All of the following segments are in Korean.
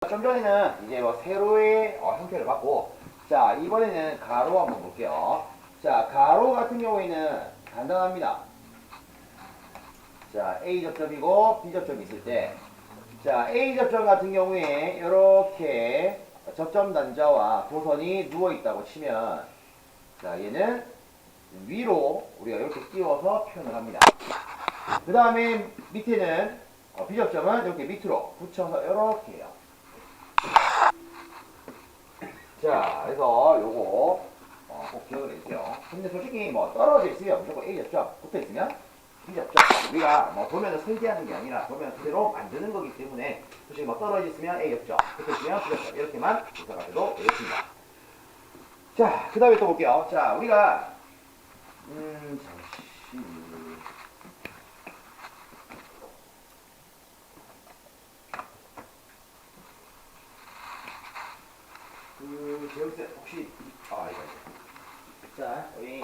좀 전에는 이제 뭐 세로의 형태를 봤고, 자, 이번에는 가로 한번 볼게요. 자, 가로 같은 경우에는 간단합니다. 자, A 접점이고 B 접점이 있을 때, 자, A 접점 같은 경우에 이렇게 접점 단자와 도선이 누워 있다고 치면, 자, 얘는 위로 우리가 이렇게 띄워서 표현을 합니다. 그 다음에 밑에는 B 접점은 이렇게 밑으로 붙여서 이렇게 해요. 자, 그래서 요거 꼭 기억을 해주세요. 근데 솔직히 뭐 떨어져 있으면 무조건 A 접점, 붙어 있으면 B 접점. 우리가 뭐 도면을 설계하는 게 아니라 도면 그대로 만드는 거기 때문에 솔직히 뭐 떨어져 있으면 A 접점, 붙어 있으면 B 접점 이렇게만 분석하셔도 되겠습니다. 자, 그 다음에 또 볼게요. 자, 우리가 잠시 제우스 혹시 이거 자 여기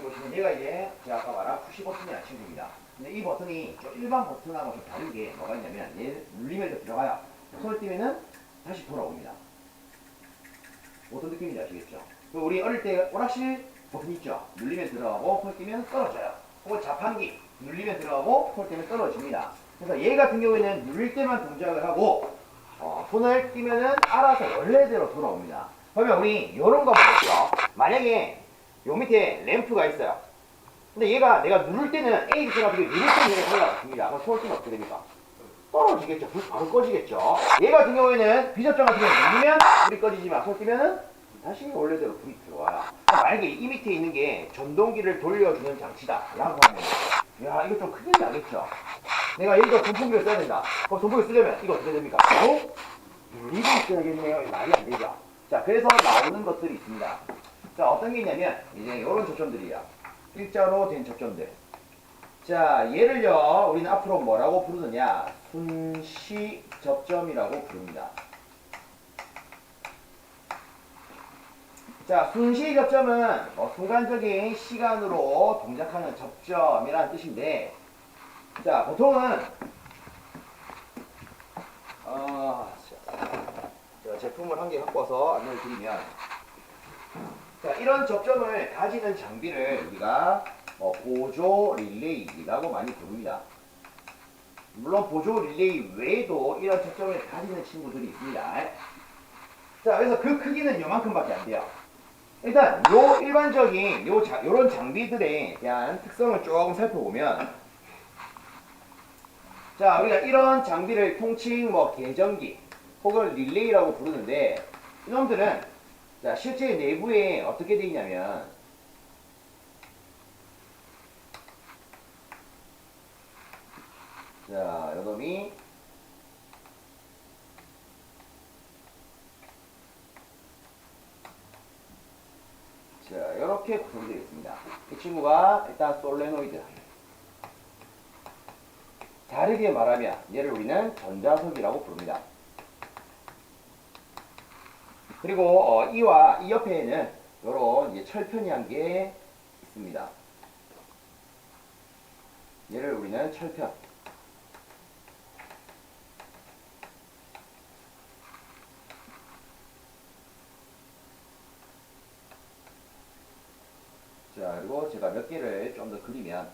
보시면 얘가 이제 제가 아까 말한 푸시 버튼이라는 친구입니다. 근데 이 버튼이 좀 일반 버튼하고 좀 다른 게 뭐가 있냐면 얘 눌리면 이렇게 들어가요. 손을 띄면은 다시 돌아옵니다. 어떤 느낌인지 아시겠죠? 우리 어릴 때 오락실 버튼 있죠? 눌리면 들어가고 손을 띄면 떨어져요. 혹은 자판기 눌리면 들어가고 손을 띄면 떨어집니다. 그래서 얘 같은 경우에는 눌릴 때만 동작을 하고 손을 띄면은 알아서 원래대로 돌아옵니다. 그러면 우리 이런 거 볼게요. 만약에 요 밑에 램프가 있어요. 근데 얘가 내가 누를 때는 A 지점가 누를 때는 얘가 달라붙습니다. 그럼 손을 띄면 어떻게 됩니까? 떨어지겠죠. 불 바로 꺼지겠죠. 얘 같은 경우에는 B 접점 같은 경우는 누르면 불이 꺼지지만 손을 띄면은 다시 원래대로 불이 들어와요. 만약에 이 밑에 있는 게 전동기를 돌려주는 장치다 라고 하면 야 이거 좀 크게 나겠죠. 내가 여기서 선풍기를 써야 된다. 그럼 선풍기 쓰려면 이거 어떻게 됩니까? 바로 눌리고 있어야겠네요. 말이 안 되죠. 자, 그래서 나오는 것들이 있습니다. 자, 어떤 게 있냐면 이제 이런 접점들이야. 일자로 된 접점들. 자, 얘를요 우리는 앞으로 뭐라고 부르느냐? 순시 접점이라고 부릅니다. 자, 순시 접점은 순간적인 시간으로 동작하는 접점이라는 뜻인데, 자, 보통은 제가 제품을 한 개 갖고 와서 안내를 드리면, 자, 이런 접점을 가지는 장비를 우리가 보조 릴레이라고 많이 부릅니다. 물론 보조 릴레이 외에도 이런 접점을 가지는 친구들이 있습니다. 자, 그래서 그 크기는 요만큼밖에 안 돼요. 일단 요 일반적인 요런 장비들에 대한 특성을 조금 살펴보면, 자, 우리가 이런 장비를 통칭 계전기 혹은 릴레이라고 부르는데, 이놈들은 자, 실제 내부에 어떻게 되어 있냐면, 자, 요놈이 자, 이렇게 구성되어 있습니다. 이 친구가 일단 솔레노이드. 다르게 말하면 얘를 우리는 전자석이라고 부릅니다. 그리고 이와 이 옆에는 이런 철편이 한 개 있습니다. 얘를 우리는 철편. 자, 그리고 제가 몇 개를 좀 더 그리면,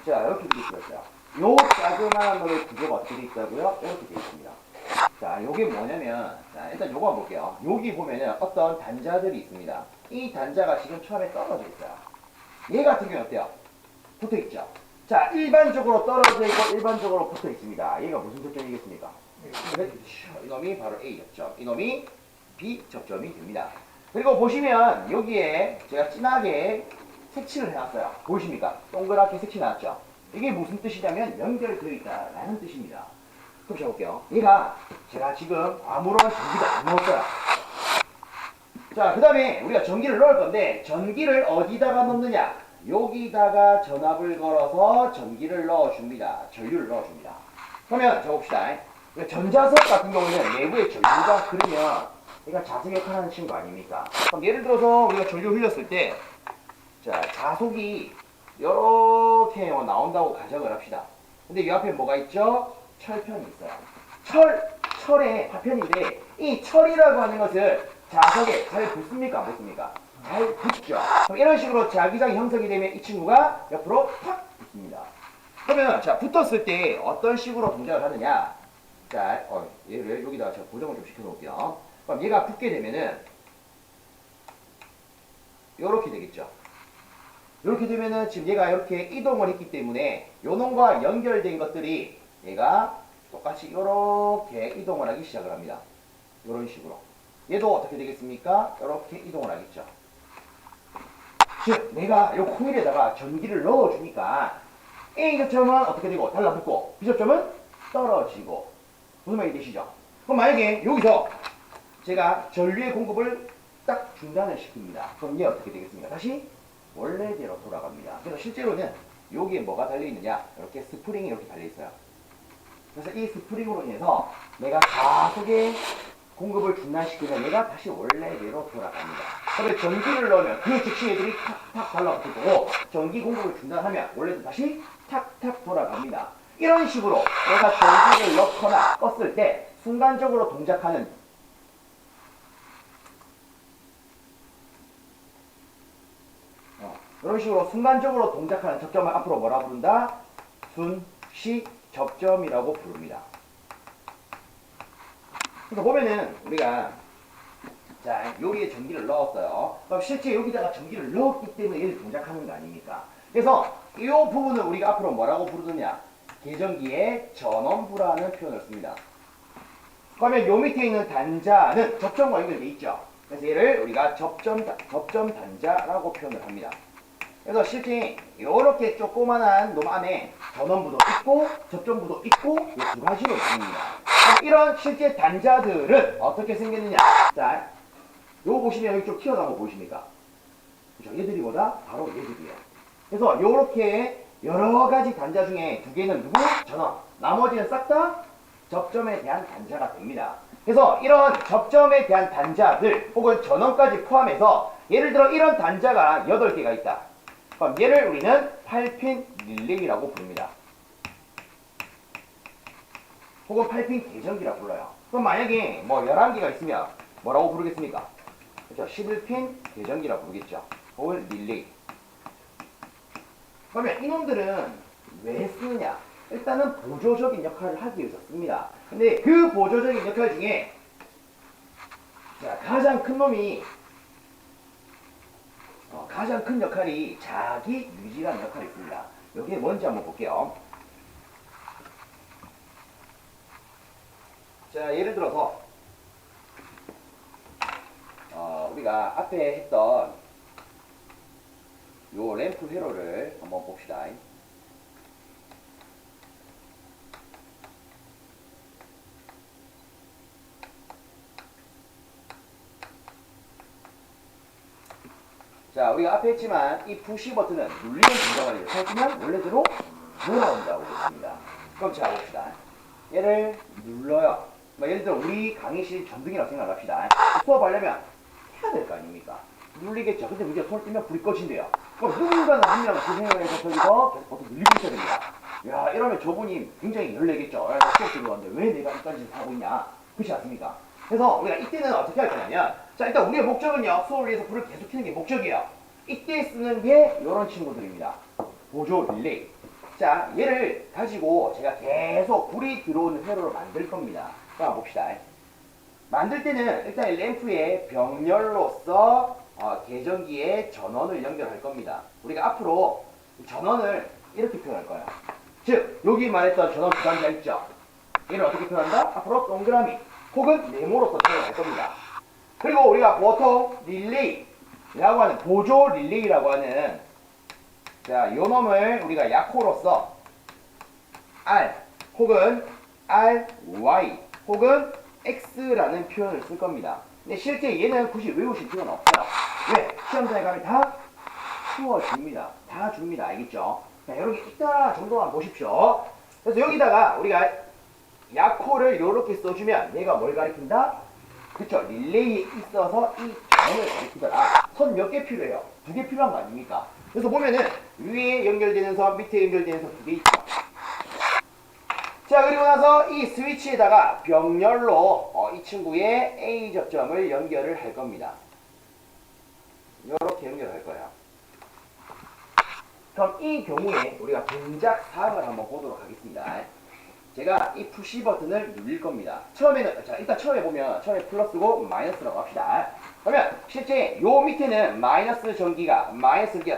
자, 이렇게 되어 있어요. 요 자그마한 놈의 구조가 어떻게 되어 있다고요? 이렇게 되어 있습니다. 자, 요게 뭐냐면, 자, 일단 요거 한번 볼게요. 여기 보면은 어떤 단자들이 있습니다. 이 단자가 지금 처음에 떨어져 있어요. 얘 같은 경우는 어때요? 붙어 있죠? 자, 일반적으로 떨어져 있고 일반적으로 붙어 있습니다. 얘가 무슨 접점이겠습니까? 이놈이 바로 A 접점, 이놈이 B 접점이 됩니다. 그리고 보시면 여기에 제가 진하게 색칠을 해놨어요. 보이십니까? 동그랗게 색칠해놨죠? 이게 무슨 뜻이냐면 연결되어 있다라는 뜻입니다. 그럼 제가 볼게요. 얘가 제가 지금 아무런 전기도 안 넣었어요. 자, 그 다음에 우리가 전기를 넣을 건데 전기를 어디다가 넣느냐? 여기다가 전압을 걸어서 전기를 넣어줍니다. 전류를 넣어줍니다. 그러면 적읍시다. 전자석 같은 경우는 내부에 전류가 흐르면 얘가 자석 역할을 하는 친구 아닙니까? 그럼 예를 들어서 우리가 전류 흘렸을 때 자, 자석이 이렇게 나온다고 가정을 합시다. 근데 이 앞에 뭐가 있죠? 철편이 있어요. 철의 파편인데 이 철이라고 하는 것을 자석에 잘 붙습니까? 안 붙습니까? 잘 붙죠. 그럼 이런 식으로 자기장이 형성이 되면 이 친구가 옆으로 탁 붙습니다. 그러면 자 붙었을 때 어떤 식으로 동작을 하느냐? 자, 얘를 여기다가 제가 고정을 좀 시켜놓을게요. 그럼 얘가 붙게 되면은 이렇게 되겠죠. 이렇게 되면은 지금 얘가 이렇게 이동을 했기 때문에 요놈과 연결된 것들이 얘가 똑같이 이렇게 이동을 하기 시작을 합니다. 이런 식으로. 얘도 어떻게 되겠습니까? 이렇게 이동을 하겠죠. 즉, 내가 이 코일에다가 전기를 넣어주니까 A 접점은 어떻게 되고 달라붙고 B 접점은 떨어지고 무슨 말인지 되시죠? 그럼 만약에 여기서 제가 전류의 공급을 딱 중단을 시킵니다. 그럼 얘 어떻게 되겠습니까? 다시 원래대로 돌아갑니다. 그래서 실제로는 여기에 뭐가 달려있느냐? 이렇게 스프링이 이렇게 달려있어요. 그래서 이 스프링으로 인해서 내가 가속의 공급을 중단시키면 얘가 다시 원래대로 돌아갑니다. 그래서 전기를 넣으면 그 즉시 애들이 탁탁 달라붙을 거고 전기 공급을 중단하면 원래도 다시 탁탁 돌아갑니다. 이런 식으로 내가 전기를 넣거나 껐을 때 순간적으로 동작하는 이런 식으로 순간적으로 동작하는 접점을 앞으로 뭐라 부른다? 순시 접점이라고 부릅니다. 그러니까 보면은 우리가 자 여기에 전기를 넣었어요. 그럼 실제 여기다가 전기를 넣었기 때문에 얘를 동작하는 거 아닙니까? 그래서 이 부분을 우리가 앞으로 뭐라고 부르느냐? 계전기의 전원부라는 표현을 씁니다. 그러면 요 밑에 있는 단자는 접점과 연결되어 있죠. 그래서 얘를 우리가 접점 단자라고 표현을 합니다. 그래서 실제 이렇게 조그만한 놈 안에 전원부도 있고 접점부도 있고 이 두 가지로 나뉩니다. 이런 실제 단자들은 어떻게 생겼느냐? 자, 요거 보시면 여기 좀 튀어나온 거 보이십니까? 그죠? 얘들이 뭐다? 바로 얘들이에요. 그래서 요렇게 여러 가지 단자 중에 두 개는 누구? 전원. 나머지는 싹 다 접점에 대한 단자가 됩니다. 그래서 이런 접점에 대한 단자들 혹은 전원까지 포함해서 예를 들어 이런 단자가 8개가 있다. 그럼 얘를 우리는 8핀 릴레이라고 부릅니다. 혹은 8핀 계전기라고 불러요. 그럼 만약에 뭐 11개가 있으면 뭐라고 부르겠습니까? 그렇죠? 11핀 계전기라고 부르겠죠. 혹은 릴레이. 그러면 이놈들은 왜 쓰느냐? 일단은 보조적인 역할을 하기 위해서 씁니다. 근데 그 보조적인 역할 중에 자, 가장 큰 놈이 가장 큰 역할이 자기 유지라는 역할이 있습니다. 여기에 뭔지 한번 볼게요. 자, 예를 들어서 우리가 앞에 했던 요 램프 회로를 한번 봅시다. 자, 우리가 앞에 했지만 이 푸시 버튼은 눌리는 동작을 해주면 원래대로 돌아온다고 했습니다. 그럼 자 봅시다. 얘를 눌러요. 예를 들어 우리 강의실 전등이라고 생각합시다. 수업하려면 해야 될 거 아닙니까? 눌리겠죠. 근데 우리가 손을 떼면 불이 꺼진대요. 그럼 누군가는 한 명은 그 생각을 해서 저기서 계속 버튼 눌리고 있어야 됩니다. 야, 이러면 저분이 굉장히 열내겠죠. 수업 들어왔는데 왜 내가 이까지 하고 있냐? 그렇지 않습니까? 그래서 우리가 이때는 어떻게 할 거냐면 자, 일단 우리의 목적은요. 수업을 위해서 불을 계속 켜는 게 목적이에요. 이때 쓰는 게 이런 친구들입니다. 보조 릴레이. 자, 얘를 가지고 제가 계속 불이 들어오는 회로를 만들 겁니다. 자, 봅시다. 만들 때는 일단 램프의 병렬로서 계전기에 전원을 연결할 겁니다. 우리가 앞으로 전원을 이렇게 표현할 거예요. 즉, 여기 말했던 전원 두 단자 있죠? 얘를 어떻게 표현한다? 앞으로 동그라미 혹은 네모로서 표현할 겁니다. 그리고 우리가 보통 릴레이라고 하는 보조 릴레이라고 하는 자, 요 놈을 우리가 약호로서 R 혹은 RY 혹은 X라는 표현을 쓸 겁니다. 근데 실제 얘는 굳이 외우실 필요는 없어요. 왜? 시험장에 가면 다 풀어줍니다. 다 줍니다. 알겠죠? 자, 이렇게 이따 정도만 보십시오. 그래서 여기다가 우리가 약호를 이렇게 써주면 얘가 뭘 가리킨다? 그쵸? 릴레이에 있어서 이 점을 가리키더라. 선 몇 개 필요해요? 2개 필요한 거 아닙니까? 그래서 보면은 위에 연결되는 선, 밑에 연결되는 선 2개 있죠. 자, 그리고 나서 이 스위치에다가 병렬로 이 친구의 A 접점을 연결을 할 겁니다. 이렇게 연결할 거예요. 그럼 이 경우에 우리가 동작 사항을 한번 보도록 하겠습니다. 제가 이 푸시 버튼을 누릴 겁니다. 처음에는, 자, 일단 처음에 보면, 처음에 플러스고 마이너스라고 합시다. 그러면 실제 요 밑에는 마이너스 전기가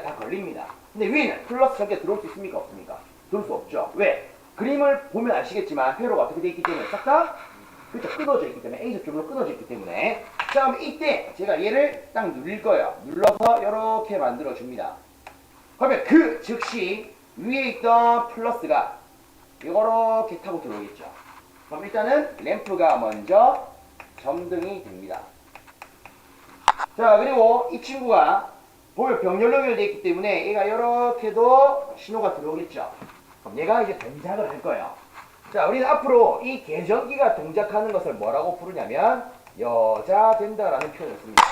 다 걸립니다. 근데 위에는 플러스 전기가 들어올 수 있습니까? 없습니까? 들어올 수 없죠. 왜? 그림을 보면 아시겠지만 회로가 어떻게 되어 있기 때문에 싹 다 그렇죠, 끊어져 있기 때문에 A 접점으로 끊어져 있기 때문에 자, 그럼 이때 제가 얘를 딱 누릴 거예요. 눌러서 이렇게 만들어 줍니다. 그러면 그 즉시 위에 있던 플러스가 이렇게 타고 들어오겠죠. 그럼 일단은 램프가 먼저 점등이 됩니다. 자, 그리고 이 친구가 보면 병렬 연결되어 있기 때문에 얘가 이렇게도 신호가 들어오겠죠. 그럼 얘가 이제 동작을 할 거예요. 자, 우리는 앞으로 이 계전기가 동작하는 것을 뭐라고 부르냐면 여자 된다라는 표현을 씁니다.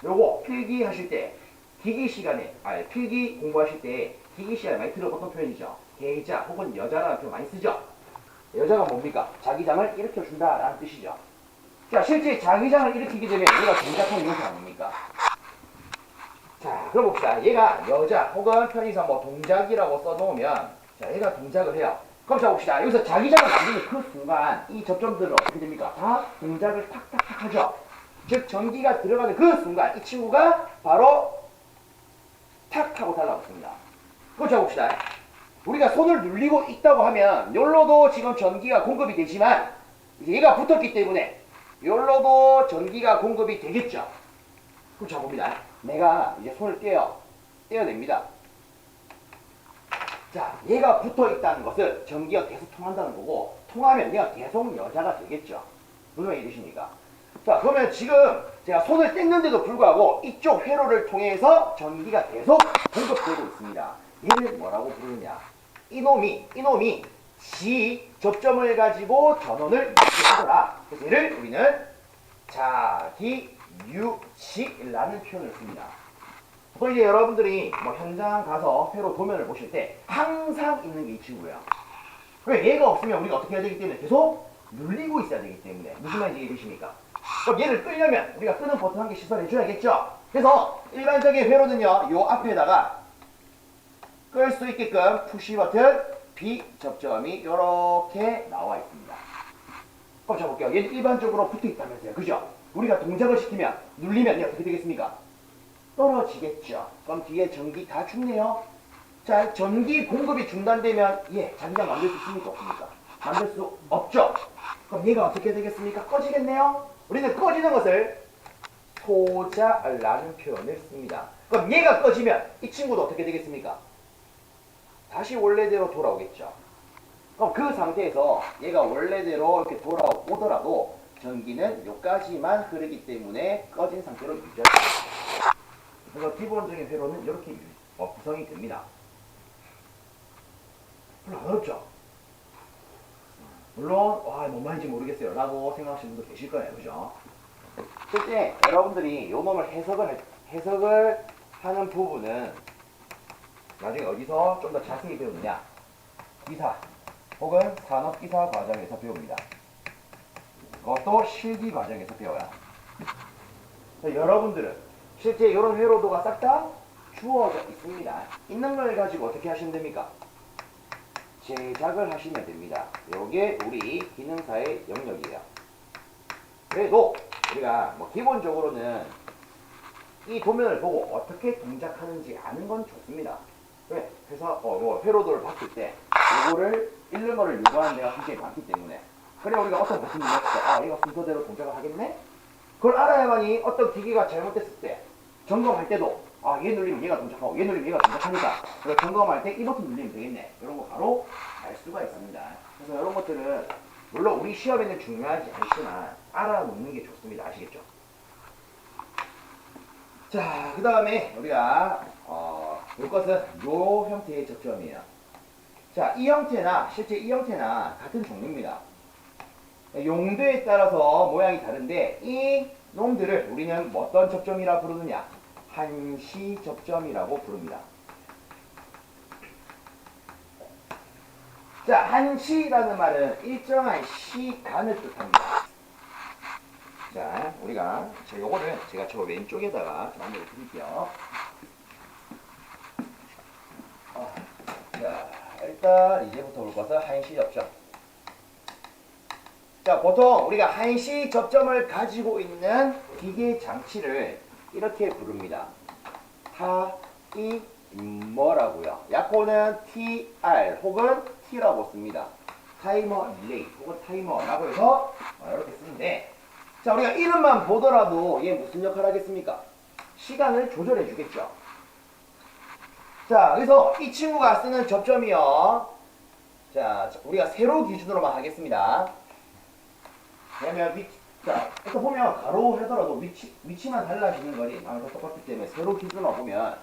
요거 필기 하실 때 기기 시간에 필기 공부하실 때 기기 시간에 많이 들어봤던 표현이죠. 계자 혹은 여자라는 표현 많이 쓰죠. 여자가 뭡니까? 자기장을 일으켜준다라는 뜻이죠. 자, 실제 자기장을 일으키게 되면 얘가 동작하는 용사 아닙니까? 자, 그럼 봅시다. 얘가 여자 혹은 편의상 뭐 동작이라고 써놓으면 자, 얘가 동작을 해요. 그럼 자 봅시다. 여기서 자기장을 만드는 그 순간 이 접점들은 어떻게 됩니까? 다 동작을 탁탁탁 하죠. 즉 전기가 들어가는 그 순간 이 친구가 바로 탁 하고 달라붙습니다. 그럼 자 봅시다. 우리가 손을 눌리고 있다고 하면 여기로도 지금 전기가 공급이 되지만 이제 얘가 붙었기 때문에 여기로도 전기가 공급이 되겠죠. 그럼 자 봅니다. 내가 이제 손을 떼어냅니다. 자, 얘가 붙어 있다는 것은 전기가 계속 통한다는 거고 통하면 얘가 계속 여자가 되겠죠. 무슨 말이 되십니까? 자, 그러면 지금 제가 손을 뗐는데도 불구하고 이쪽 회로를 통해서 전기가 계속 공급되고 있습니다. 얘를 뭐라고 부르느냐? 이놈이 지 접점을 가지고 전원을 유지하더라. 그래서 얘를 우리는 자기유지라는 표현을 씁니다. 그럼 이제 여러분들이 뭐 현장 가서 회로 도면을 보실 때 항상 있는 게 이 친구예요. 왜? 얘가 없으면 우리가 어떻게 해야 되기 때문에 계속 눌리고 있어야 되기 때문에. 무슨 말인지 이해되십니까? 그럼 얘를 끄려면 우리가 끄는 버튼 한 개 시설해 줘야겠죠. 그래서 일반적인 회로는요, 요 앞에다가 끌 수 있게끔 푸시 버튼 B 접점이 이렇게 나와 있습니다. 그럼 잡볼게요. 얘는 일반적으로 붙어 있다면서요. 그죠? 우리가 동작을 시키면 눌리면 얘 어떻게 되겠습니까? 떨어지겠죠. 그럼 뒤에 전기 다 죽네요. 자, 전기 공급이 중단되면 자기장 만들 수 있습니까? 없습니까? 만들 수 없죠. 그럼 얘가 어떻게 되겠습니까? 꺼지겠네요. 우리는 꺼지는 것을 소자라는 표현을 씁니다. 그럼 얘가 꺼지면 이 친구도 어떻게 되겠습니까? 다시 원래대로 돌아오겠죠. 그럼 그 상태에서 얘가 원래대로 이렇게 돌아오더라도 전기는 여기까지만 흐르기 때문에 꺼진 상태로 유지합니다. 그래서 기본적인 회로는 이렇게 구성이 됩니다. 별로 안 어렵죠? 물론 뭔 말인지 모르겠어요 라고 생각하시는 분도 계실 거예요. 그죠? 실제 여러분들이 요 놈을 해석을 하는 부분은 나중에 어디서 좀 더 자세히 배우느냐? 기사 혹은 산업기사 과정에서 배웁니다. 그것도 실기 과정에서 배워요. 여러분들은 실제 이런 회로도가 싹 다 주어져 있습니다. 있는 걸 가지고 어떻게 하시면 됩니까? 제작을 하시면 됩니다. 이게 우리 기능사의 영역이에요. 그래도 우리가 기본적으로는 이 도면을 보고 어떻게 동작하는지 아는 건 좋습니다. 왜? 그래서 회로도를 바꿀 때 이거를 읽는 거를 요구하는 데가 굉장히 많기 때문에 그래 우리가 어떤 버튼을 눌렀을 때 이거 순서대로 동작을 하겠네? 그걸 알아야만이 어떤 기기가 잘못됐을 때 점검할 때도 얘 눌리면 얘가 동작하고 얘 눌리면 얘가 동작하니까 그래서 점검할 때 이 버튼 눌리면 되겠네. 이런 거 바로 알 수가 있습니다. 그래서 이런 것들은 물론 우리 시험에는 중요하지 않지만 알아놓는 게 좋습니다. 아시겠죠? 자, 그 다음에 우리가 볼 것은 요 형태의 접점이에요. 자, 이 형태나 실제 이 형태나 같은 종류입니다. 용도에 따라서 모양이 다른데 이 놈들을 우리는 어떤 접점이라 부르느냐? 한시 접점이라고 부릅니다. 자, 한시라는 말은 일정한 시간을 뜻합니다. 자, 우리가 요거를 제가 저 왼쪽에다가 좀 안내를 드릴게요. 자, 일단 이제부터 볼 것은 한시 접점. 자, 보통 우리가 한시 접점을 가지고 있는 기계 장치를 이렇게 부릅니다. 타이머라고요. 약호는 TR 혹은 T라고 씁니다. 타이머 릴레이 혹은 타이머라고 해서 이렇게 쓰는데, 자, 우리가 이름만 보더라도 얘 무슨 역할을 하겠습니까? 시간을 조절해 주겠죠. 자, 그래서 이 친구가 쓰는 접점이요. 자, 우리가 세로 기준으로만 하겠습니다. 왜냐면 자, 일단 보면 가로 하더라도 위치만 달라지는 거리 다 똑같기 때문에 세로 기준으로 보면,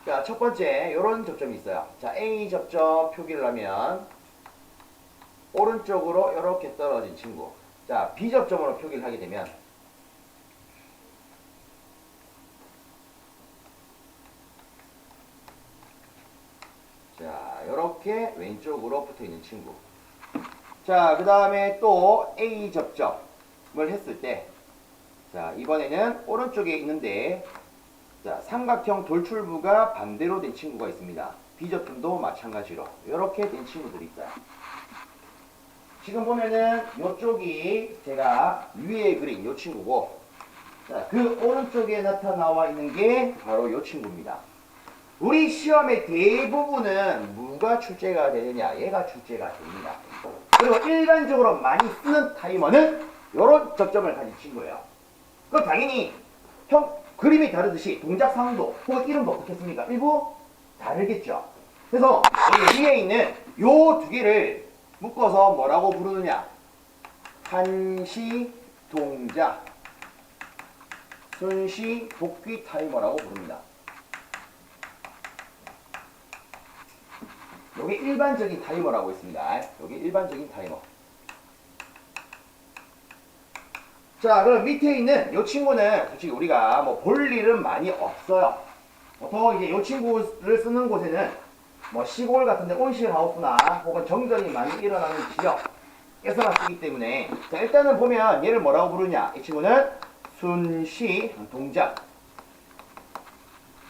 자, 첫 번째 요런 접점이 있어요. 자, A 접점 표기를 하면 오른쪽으로 이렇게 떨어진 친구. 자, B 접점으로 표기를 하게 되면 자, 이렇게 왼쪽으로 붙어 있는 친구. 자, 그 다음에 또 A 접점을 했을 때, 자, 이번에는 오른쪽에 있는데, 자, 삼각형 돌출부가 반대로 된 친구가 있습니다. B 접점도 마찬가지로 이렇게 된 친구들이 있어요. 지금 보면은 이쪽이 제가 위에 그린 이 친구고, 자, 그 오른쪽에 나타나와 있는 게 바로 이 친구입니다. 우리 시험의 대부분은 뭐가 출제가 되느냐? 얘가 출제가 됩니다. 그리고 일반적으로 많이 쓰는 타이머는 이런 접점을 가진 친구예요. 그럼 당연히 그림이 다르듯이 동작 상황도 혹은 이름도 어떻겠습니까? 일부 다르겠죠. 그래서 여기 위에 있는 요 두 개를 묶어서 뭐라고 부르느냐? 한시 동작, 순시 복귀 타이머라고 부릅니다. 여기 일반적인 타이머라고 있습니다. 여기 일반적인 타이머. 자, 그럼 밑에 있는 이 친구는 솔직히 우리가 뭐 볼 일은 많이 없어요. 보통 이제 이 친구를 쓰는 곳에는 뭐 시골 같은데 온실 하우스나 혹은 정전이 많이 일어나는 지역에서만 쓰기 때문에, 자, 일단은 보면 얘를 뭐라고 부르냐? 이 친구는 순시 동작,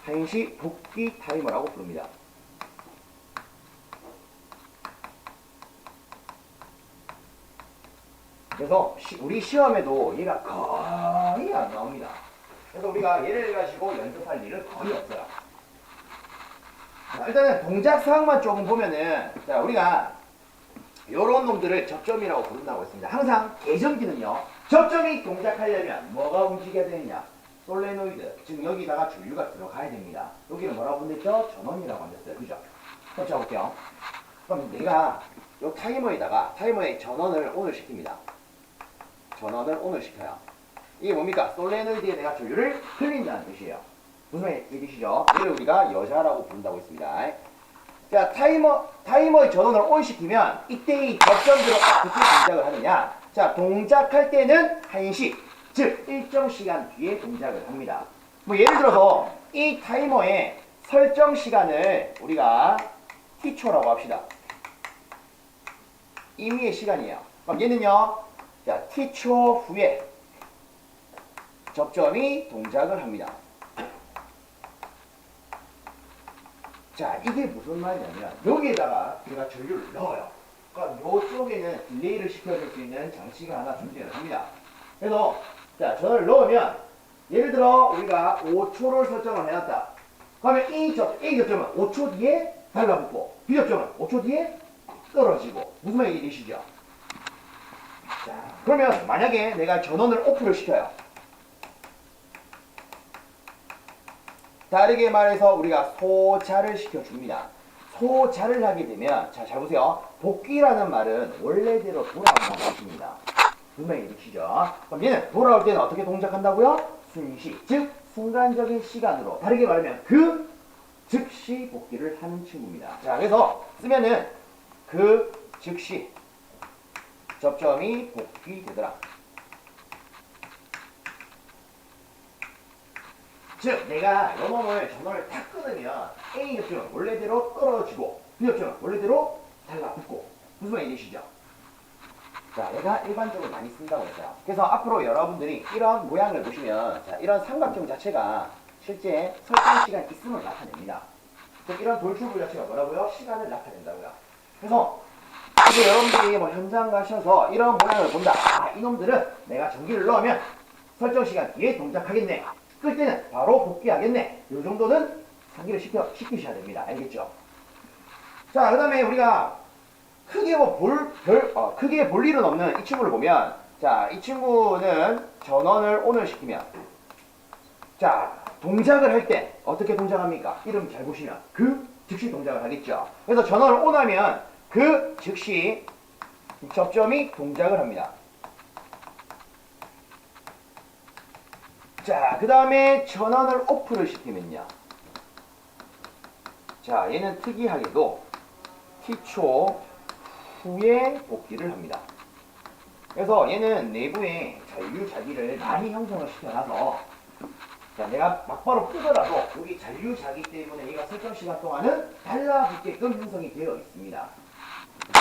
한시 복귀 타이머라고 부릅니다. 그래서 우리 시험에도 얘가 거의 안 나옵니다. 그래서 우리가 얘를 가지고 연습할 일은 거의 없어요. 자, 일단은 동작 사항만 조금 보면은, 자, 우리가 요런 놈들을 접점이라고 부른다고 했습니다. 항상 계정기는요, 접점이 동작하려면 뭐가 움직여야 되느냐? 솔레노이드, 즉 여기다가 전류가 들어가야 됩니다. 여기는 뭐라고 부른댔죠? 전원이라고 하셨어요. 그죠? 그럼 자, 볼게요. 그럼 내가 요 타이머에 전원을 ON을 시킵니다. 전원을 ON을 시켜요. 이게 뭡니까? 솔레노이드에 내가 전류를 흘린다는 뜻이에요. 무슨 얘기시죠? 얘를 우리가 여자라고 부른다고 했습니다. 자, 타이머의 전원을 ON 시키면 이때 이 접점들은 어떻게 동작을 하느냐? 자, 동작할 때는 한시, 즉 일정 시간 뒤에 동작을 합니다. 뭐 예를 들어서 이 타이머의 설정 시간을 우리가 T초라고 합시다. 임의의 시간이에요. 그럼 얘는요, 자, T초 후에 접점이 동작을 합니다. 자, 이게 무슨 말이냐면 여기에다가 제가 전류를 넣어요. 그러니까 이쪽에는 딜레이를 시켜줄 수 있는 장치가 하나 존재를 합니다. 그래서 자, 전원을 넣으면 예를 들어 우리가 5초를 설정을 해놨다. 그러면 A 접점은 5초 뒤에 달라붙고 B 접점은 5초 뒤에 떨어지고, 무슨 말인지 이해되시죠? 자, 그러면 만약에 내가 전원을 오프를 시켜요. 다르게 말해서 우리가 소자를 시켜줍니다. 소자를 하게 되면, 자, 잘 보세요. 복귀라는 말은 원래대로 돌아온다는 뜻입니다. 분명히 일으키죠. 그럼 얘는 돌아올 때는 어떻게 동작한다고요? 순시, 즉 순간적인 시간으로, 다르게 말하면 그 즉시 복귀를 하는 친구입니다. 자, 그래서 쓰면은 그 즉시 접점이 복귀되더라. 즉 내가 요놈을 전원을 탁 끊으면 A 접점은 원래대로 떨어지고 B 접점은 원래대로 달라붙고, 무슨 말이시죠? 자, 얘가 일반적으로 많이 쓴다고 했어요. 그래서 앞으로 여러분들이 이런 모양을 보시면, 자, 이런 삼각형 자체가 실제 설정 시간이 있으면 나타냅니다. 즉 이런 돌출부 자체가 뭐라고요? 시간을 나타낸다고요. 그래서 이제 여러분들이 뭐 현장 가셔서 이런 모양을 본다. 아, 이놈들은 내가 전기를 넣으면 설정 시간 뒤에 동작하겠네. 끌 때는 바로 복귀하겠네. 이 정도는 상기를 시키셔야 됩니다. 알겠죠? 자, 그 다음에 우리가 크게 크게 볼 일은 없는 이 친구를 보면, 자, 이 친구는 전원을 ON을 시키면, 자, 동작을 할 때 어떻게 동작합니까? 이름 잘 보시면 그 즉시 동작을 하겠죠. 그래서 전원을 ON하면 그 즉시 접점이 동작을 합니다. 자, 그 다음에 전원을 OFF를 시키면요. 자, 얘는 특이하게도 T초 후에 복귀를 합니다. 그래서 얘는 내부에 잔류자기를 많이 형성을 시켜놔서, 자, 내가 막바로 끄더라도 여기 잔류자기 때문에 얘가 설정 시간 동안은 달라붙게끔 형성이 되어 있습니다.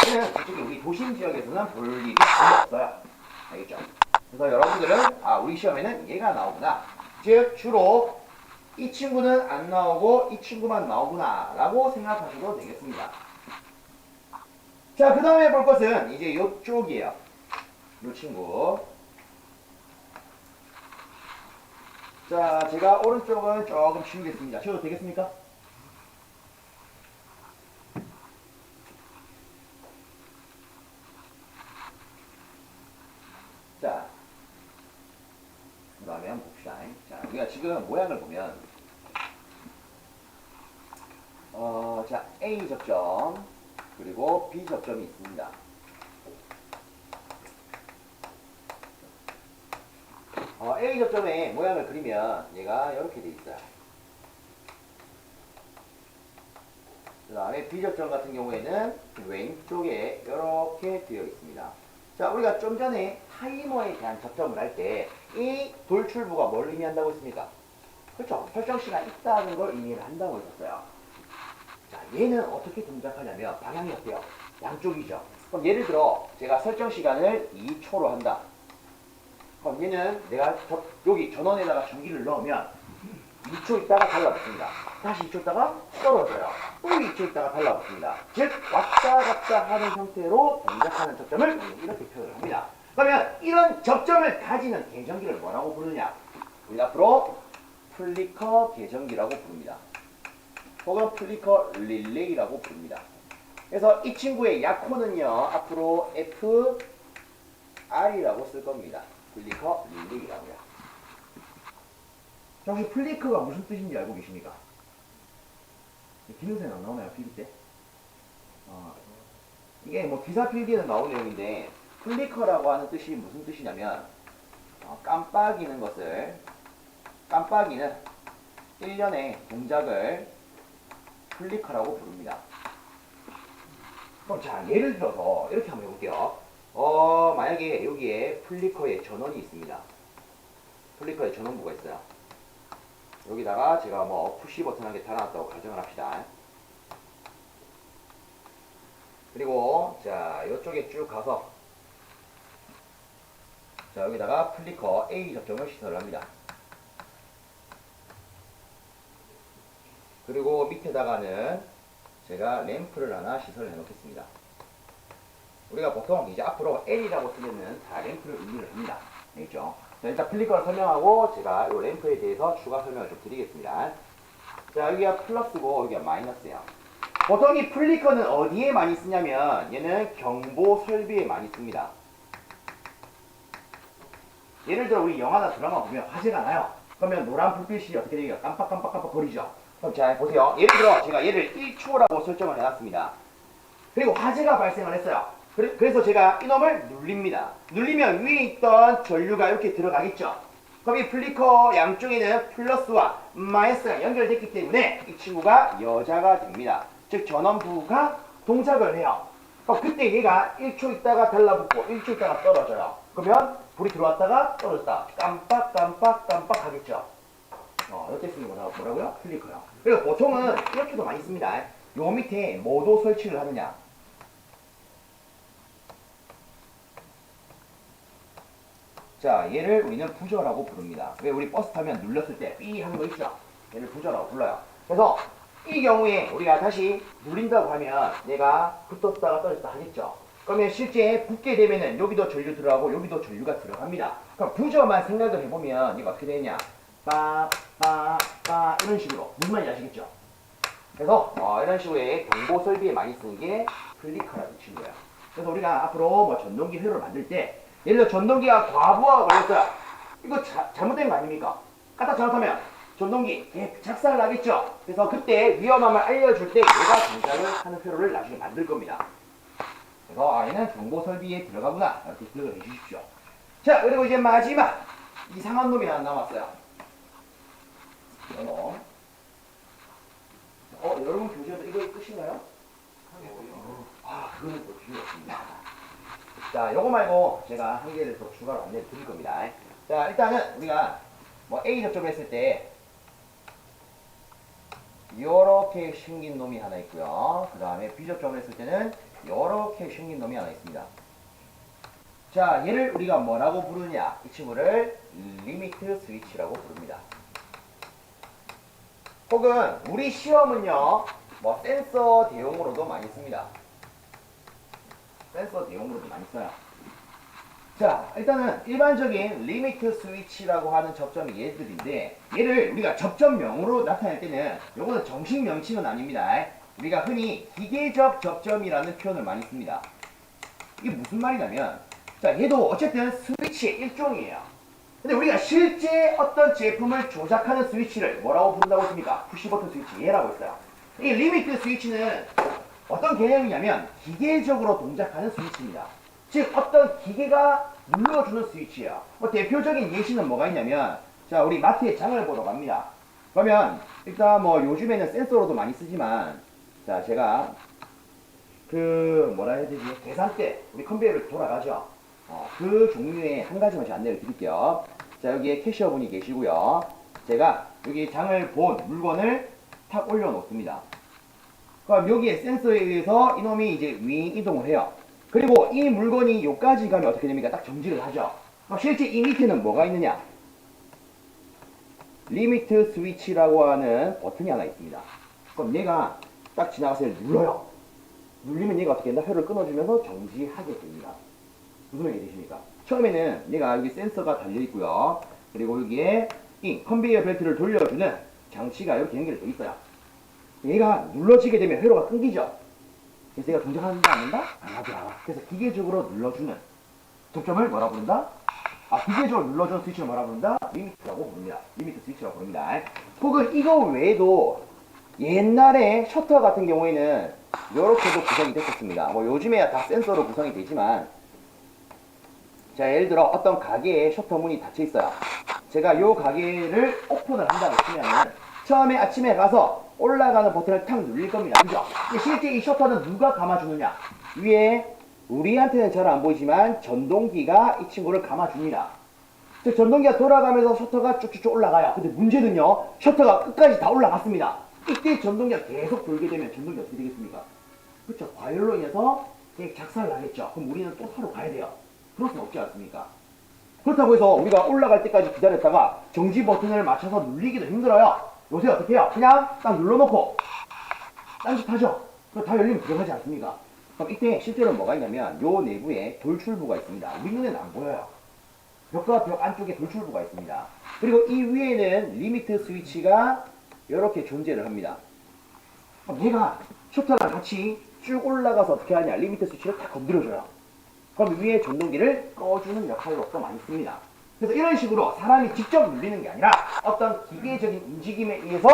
얘는 솔직히 우리 도심 지역에서는 볼 일이 거의 없어요. 알겠죠? 그래서 여러분들은 우리 시험에는 얘가 나오구나, 즉 주로 이 친구는 안 나오고 이 친구만 나오구나 라고 생각하셔도 되겠습니다. 자, 그 다음에 볼 것은 이제 요쪽이에요. 요 친구. 자, 제가 오른쪽은 조금 치우겠습니다. 치워도 되겠습니까? 자, 그 다음에 한번 봅시다. 자, 우리가 지금 모양을 보면, 자, A 접점, 그리고 B 접점이 있습니다. A 접점의 모양을 그리면 얘가 이렇게 돼 있어요. 그 다음에 B 접점 같은 경우에는 왼쪽에 이렇게 되어 있습니다. 자, 우리가 좀 전에 타이머에 대한 접점을 할 때 이 돌출부가 뭘 의미한다고 했습니까? 그렇죠. 설정 시간 있다는 걸 의미를 한다고 했었어요. 자, 얘는 어떻게 동작하냐면 방향이 어때요? 양쪽이죠. 그럼 예를 들어 제가 설정 시간을 2초로 한다. 그럼 얘는 내가 여기 전원에다가 전기를 넣으면 2초 있다가 달라붙습니다. 다시 2초 있다가 떨어져요. 또 2초 있다가 달라붙습니다. 즉 왔다 갔다 하는 형태로 동작하는 접점을 이렇게 표현을 합니다. 그러면 이런 접점을 가지는 계전기를 뭐라고 부르냐? 우리 앞으로 플리커 계전기라고 부릅니다. 혹은 플리커 릴레이라고 부릅니다. 그래서 이 친구의 약호는요, 앞으로 FR이라고 쓸 겁니다. 플리커 릴레이라고요. 자, 혹시 플리커가 무슨 뜻인지 알고 계십니까? 기능서에 안 나오나요, 필기 때? 이게 뭐 기사 필기에는 나온 내용인데, 플리커라고 하는 뜻이 무슨 뜻이냐면, 깜빡이는 일련의 동작을 플리커라고 부릅니다. 그럼 자, 예를 들어서 이렇게 한번 해볼게요. 만약에 여기에 플리커의 전원이 있습니다. 플리커의 전원부가 있어요. 여기다가 제가 뭐 푸시 버튼 한 개 달아놨다고 가정을 합시다. 그리고 자, 이쪽에 쭉 가서 자, 여기다가 플리커 A 접점을 시설을 합니다. 그리고 밑에다가는 제가 램프를 하나 시설을 해 놓겠습니다. 우리가 보통 이제 앞으로 L이라고 쓰면은 다 램프를 의미를 합니다. 알겠죠? 자, 일단 플리커를 설명하고 제가 이 램프에 대해서 추가 설명을 좀 드리겠습니다. 자, 여기가 플러스고 여기가 마이너스예요. 보통 이 플리커는 어디에 많이 쓰냐면 얘는 경보 설비에 많이 씁니다. 예를 들어 우리 영화나 드라마 보면 화재가 나요. 그러면 노란 불빛이 어떻게 되죠? 깜빡깜빡깜빡 거리죠. 그럼 자, 보세요. 예를 들어 제가 얘를 1초라고 설정을 해놨습니다. 그리고 화재가 발생을 했어요. 그래서 제가 이놈을 눌립니다. 눌리면 위에 있던 전류가 이렇게 들어가겠죠. 그럼 이 플리커 양쪽에는 플러스와 마이너스가 연결됐기 때문에 이 친구가 여자가 됩니다. 즉 전원부가 동작을 해요. 그럼 그때 얘가 1초 있다가 달라붙고 1초 있다가 떨어져요. 그러면 불이 들어왔다가 떨어졌다. 깜빡 하겠죠. 이때 쓰는 거 뭐라고요? 플리커요. 그리고 보통은 이렇게도 많이 씁니다. 요 밑에 뭐도 설치를 하느냐. 자, 얘를 우리는 부저라고 부릅니다. 왜 우리 버스 타면 눌렀을 때 삐 하는 거 있죠? 얘를 부저라고 불러요. 그래서 이 경우에 우리가 다시 눌린다고 하면 얘가 붙었다가 떨어졌다 하겠죠. 그러면 실제 붙게 되면은 여기도 전류 들어가고 여기도 전류가 들어갑니다. 그럼 부저만 생각을 해보면 얘가 어떻게 되느냐. 이런 식으로 무슨 말인지 아시겠죠? 그래서 이런 식으로의 경보 설비에 많이 쓰는 게 플리커라는 친구예요. 그래서 우리가 앞으로 뭐 전동기 회로를 만들 때 예를 들어 전동기가 과부하가 걸렸어요. 이거 잘못된 거 아닙니까? 까딱 잘못하면 전동기 작살 나겠죠? 그래서 그때 위험함을 알려줄 때 얘가 동작을 하는 회로를 나중에 만들 겁니다. 그래서 얘는 경보 설비에 들어가구나 이렇게 기억을 해주십시오. 자, 그리고 이제 마지막 이상한 놈이 하나 남았어요. 이놈. 여러분 교재에서 이거 끝인가요? 그거는 또 필요 없습니다. 자, 요거 말고 제가 한 개를 더 추가로 안내를 드릴 겁니다. 자, 일단은 우리가 뭐 A 접점을 했을 때 요렇게 생긴 놈이 하나 있고요. 그 다음에 B 접점을 했을 때는 요렇게 생긴 놈이 하나 있습니다. 자, 얘를 우리가 뭐라고 부르냐? 이 친구를 리미트 스위치라고 부릅니다. 혹은 우리 시험은요, 뭐 센서 대용으로도 많이 씁니다. 센서 대용으로도 많이 써요. 자, 일단은 일반적인 리미트 스위치라고 하는 접점이 얘들인데, 얘를 우리가 접점명으로 나타낼 때는 요거는 정식 명칭은 아닙니다. 우리가 흔히 기계적 접점이라는 표현을 많이 씁니다. 이게 무슨 말이냐면, 자, 얘도 어쨌든 스위치의 일종이에요. 근데 우리가 실제 어떤 제품을 조작하는 스위치를 뭐라고 부른다고 했습니까? 푸시버튼 스위치, 얘라고 했어요. 이 리미트 스위치는 어떤 개념이냐면 기계적으로 동작하는 스위치입니다. 즉 어떤 기계가 눌러주는 스위치예요. 뭐 대표적인 예시는 뭐가 있냐면, 자, 우리 마트에 장을 보러 갑니다. 그러면 일단 뭐 요즘에는 센서로도 많이 쓰지만, 자, 제가 그 뭐라 해야 되지? 계산대 우리 컨베이어를 돌아가죠. 그 종류의 한 가지만 제가 안내를 드릴게요. 자, 여기에 캐셔분이 계시고요. 제가 여기 장을 본 물건을 탁 올려놓습니다. 그럼 여기에 센서에 의해서 이놈이 이제 윙 이동을 해요. 그리고 이 물건이 여기까지 가면 어떻게 됩니까? 딱 정지를 하죠. 그럼 실제 이 밑에는 뭐가 있느냐? 리미트 스위치라고 하는 버튼이 하나 있습니다. 그럼 얘가 딱 지나가서 눌러요. 눌리면 얘가 어떻게 된다? 회를 끊어주면서 정지하게 됩니다. 무슨 말이 되십니까? 처음에는 얘가 여기 센서가 달려있고요. 그리고 여기에 이 컨베이어 벨트를 돌려주는 장치가 이렇게 연결되어 있어요. 얘가 눌러지게 되면 회로가 끊기죠. 그래서 얘가 동작한다 안 한다? 안 하더라. 그래서 기계적으로 눌러주는 접점을 뭐라 부른다? 기계적으로 눌러주는 스위치를 뭐라 부른다? 리미트라고 부릅니다. 리미트 스위치라고 부릅니다. 혹은 이거 외에도 옛날에 셔터 같은 경우에는 이렇게도 구성이 됐었습니다. 뭐 요즘에야 다 센서로 구성이 되지만, 자, 예를 들어 어떤 가게에 셔터 문이 닫혀 있어요. 제가 요 가게를 오픈을 한다고 치면은 처음에 아침에 가서 올라가는 버튼을 탁 눌릴 겁니다. 그죠? 근데 실제 이 셔터는 누가 감아주느냐? 위에 우리한테는 잘 안 보이지만 전동기가 이 친구를 감아줍니다. 즉 전동기가 돌아가면서 셔터가 쭉쭉쭉 올라가요. 근데 문제는요, 셔터가 끝까지 다 올라갔습니다. 이때 전동기가 계속 돌게 되면 전동기가 어떻게 되겠습니까? 그렇죠. 과열로 인해서 작살 나겠죠. 그럼 우리는 또 사러 가야 돼요. 그럴 수는 없지 않습니까? 그렇다고 해서 우리가 올라갈 때까지 기다렸다가 정지 버튼을 맞춰서 눌리기도 힘들어요. 요새 어떻게 해요? 그냥 딱 눌러놓고 딴짓하죠. 그럼 다 열리면 들어가지 않습니까? 그럼 이때 실제로 뭐가 있냐면 요 내부에 돌출부가 있습니다. 우리 눈에는 안 보여요. 벽과 벽 안쪽에 돌출부가 있습니다. 그리고 이 위에는 리미트 스위치가 이렇게 존재를 합니다. 그럼 얘가 셔터랑 같이 쭉 올라가서 어떻게 하냐? 리미트 스위치를 딱 건드려줘요. 그럼 위에 전동기를 꺼주는 역할로서 많이 씁니다. 그래서 이런 식으로 사람이 직접 눌리는 게 아니라 어떤 기계적인 움직임에 의해서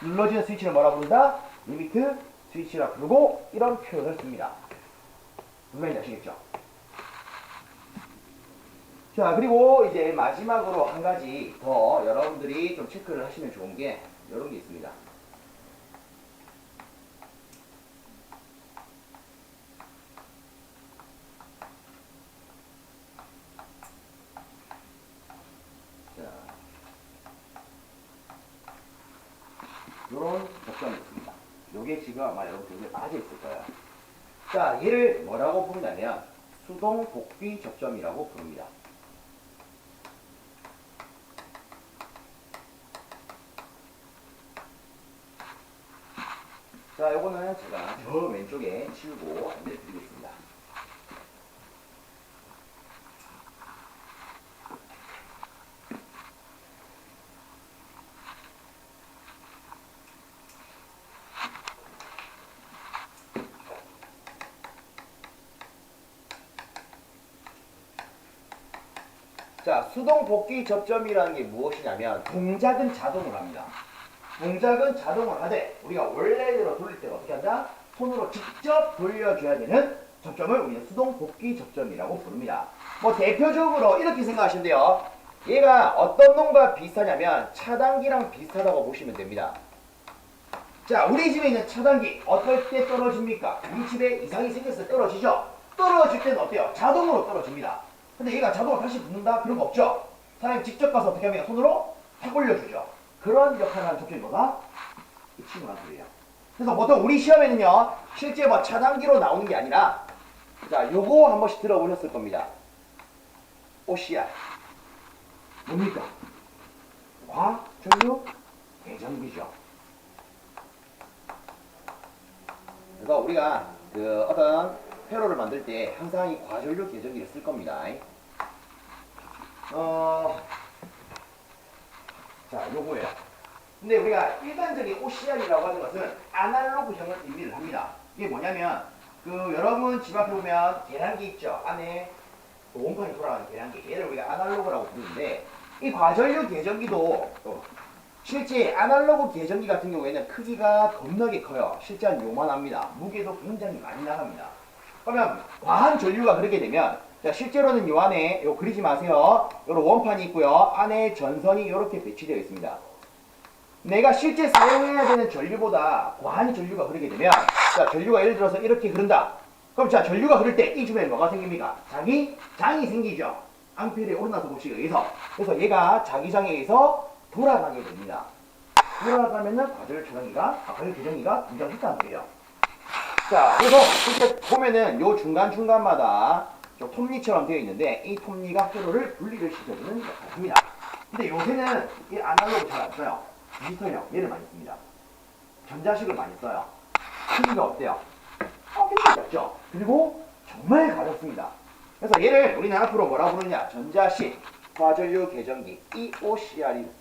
눌러지는 스위치를 뭐라 부른다? 리미트 스위치라 부르고 이런 표현을 씁니다. 무슨 말인지 아시겠죠? 자, 그리고 이제 마지막으로 한 가지 더 여러분들이 좀 체크를 하시면 좋은 게 이런 게 있습니다. 요런 접점이 있습니다. 요게 지금 아마 여러분들 눈에 빠져 있을 거예요. 자, 얘를 뭐라고 부르냐면 수동 복귀 접점이라고 부릅니다. 자, 요거는 제가 저 왼쪽에 치우고 안내드리겠습니다. 자, 수동 복귀 접점이라는 게 무엇이냐면 동작은 자동으로 합니다. 동작은 자동으로 하되 우리가 원래대로 돌릴 때는 어떻게 한다? 손으로 직접 돌려줘야 되는 접점을 우리는 수동 복귀 접점이라고 부릅니다. 뭐 대표적으로 이렇게 생각하시면 돼요. 얘가 어떤 놈과 비슷하냐면 차단기랑 비슷하다고 보시면 됩니다. 자, 우리 집에 있는 차단기 어떨 때 떨어집니까? 우리 집에 이상이 생겼을 때 떨어지죠? 떨어질 때는 어때요? 자동으로 떨어집니다. 근데 얘가 자동으로 다시 붙는다? 그런 거 없죠? 사장님 직접 가서 어떻게 하면 손으로 확 올려주죠. 그런 역할을 하는 접점이 뭐다? 이 친구란 소리예요. 그래서 보통 우리 시험에는요, 실제 뭐 차단기로 나오는 게 아니라, 자, 요거 한 번씩 들어보셨을 겁니다. OCR. 뭡니까? 과전류 개전기죠. 그래서 우리가 그 어떤 회로를 만들 때 항상 이 과전류 개전기를 쓸 겁니다. 자, 요거예요. 근데 우리가 일반적인 OCR이라고 하는 것은 아날로그형을 의미를 합니다. 이게 뭐냐면, 여러분 집 앞에 보면 계량기 있죠? 안에 원판이 돌아가는 계량기. 얘를 우리가 아날로그라고 부르는데, 이 과전류 계전기도 실제 아날로그 계전기 같은 경우에는 크기가 겁나게 커요. 실제 한 요만합니다. 무게도 굉장히 많이 나갑니다. 그러면 과한 전류가 그렇게 되면, 자, 실제로는 요 안에 요 그리지 마세요. 요런 원판이 있고요. 안에 전선이 이렇게 배치되어 있습니다. 내가 실제 사용해야 되는 전류보다 과한 전류가 흐르게 되면, 자, 전류가 예를 들어서 이렇게 흐른다. 그럼 자, 전류가 흐를 때 이 주변에 뭐가 생깁니까? 장이 생기죠. 암페르의 오르나서 법칙에 의해서. 그래서 얘가 자기장에 의해서 돌아가게 됩니다. 돌아가면은 과전류 과전류 계전기가 등장했다는 거예요. 자, 그래서 이렇게 보면은 요 중간중간마다 좀 톱니처럼 되어 있는데, 이 톱니가 회로를 분리를 시켜주는 역할을 합니다. 근데 요새는 이 아날로그 잘 안 써요. 디지털형, 얘를 많이 씁니다. 전자식을 많이 써요. 크기가 어때요? 굉장히 작죠? 그리고 정말 가볍습니다. 그래서 얘를 우리는 앞으로 뭐라고 부르냐? 전자식 과전류 계전기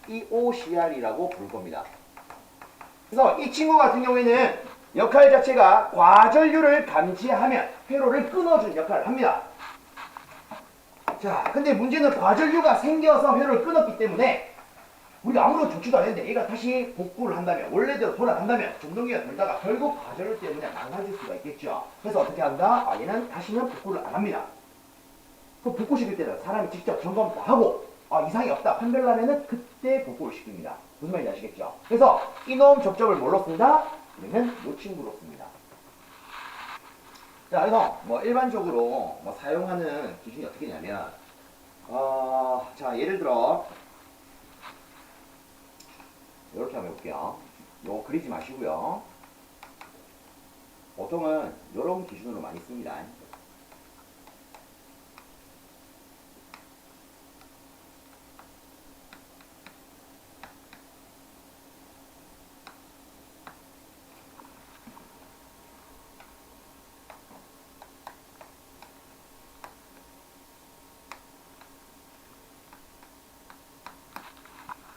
EOCR이라고 부를 겁니다. 그래서 이 친구 같은 경우에는 역할 자체가 과전류를 감지하면 회로를 끊어주는 역할을 합니다. 자, 근데 문제는 과전류가 생겨서 회로를 끊었기 때문에 우리가 아무런 조치도 안 했는데 얘가 다시 복구를 한다면, 원래대로 돌아간다면 전동기가 돌다가 결국 과전류 때문에 망가질 수가 있겠죠. 그래서 어떻게 한다? 얘는 다시는 복구를 안 합니다. 그 복구 시킬 때는 사람이 직접 점검 다 하고 이상이 없다 판별하면은 그때 복구를 시킵니다. 무슨 말인지 아시겠죠? 그래서 이놈 접점을 뭘로 쓴다? 우리는 요 친구로 씁니다. 자, 그래서 뭐 일반적으로 뭐 사용하는 기준이 어떻게 되냐면, 자, 예를 들어 이렇게 한번 해볼게요. 요거 그리지 마시고요. 보통은 이런 기준으로 많이 씁니다.